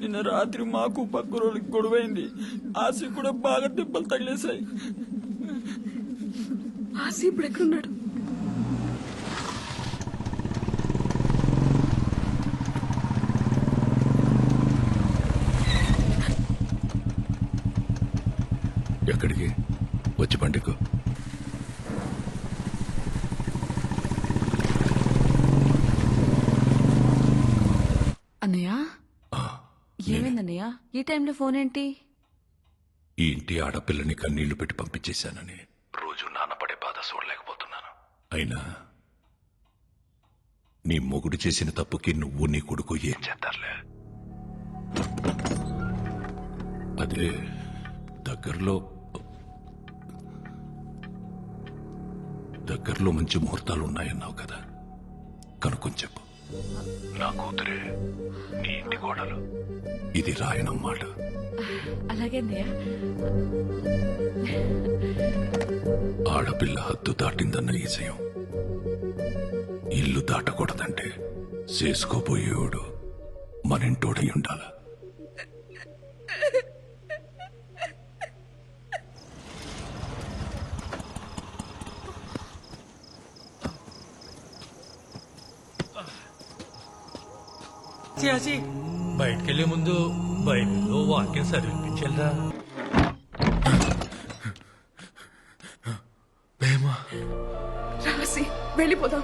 నిన్న రాత్రి మాకు పక్క రోజులకి గొడవైంది. ఆశ కూడా బాగా దెబ్బలు తగిలేశాయి. ఆశ ఇప్పుడు ఎక్కడున్నాడు? ఎక్కడికి? వచ్చి పండుగ. అన్నయ్య, ఏమైందన్నయ్య? ఈ టైంలో ఫోన్ ఏంటి? ఈ ఇంటి ఆడపిల్లని కన్నీళ్లు పెట్టి పంపించేశానని రోజు నాన్నపడే బాధ చూడలేకపోతున్నాను. అయినా నీ మొగుడు చేసిన తప్పుకి నువ్వు నీ కొడుకు ఏం చేస్తారులే. అదే దగ్గరలో మంచి ముహూర్తాలు ఉన్నాయన్నావు కదా, కనుక్కొని చెప్పు. నా కూతురే నీ ఇంటి గోడలు. ఇది రాయనమ్మాట. అలాగే అన్నయ్య. ఆడపిల్ల హద్దు దాటిందన్న ఈజయం ఇల్లు దాటకూడదంటే చేసుకోబోయేవాడు మనింటోడై ఉండాల. బయటకెళ్లే ముందు బైబిల్లో వాక్యం చదివించారా?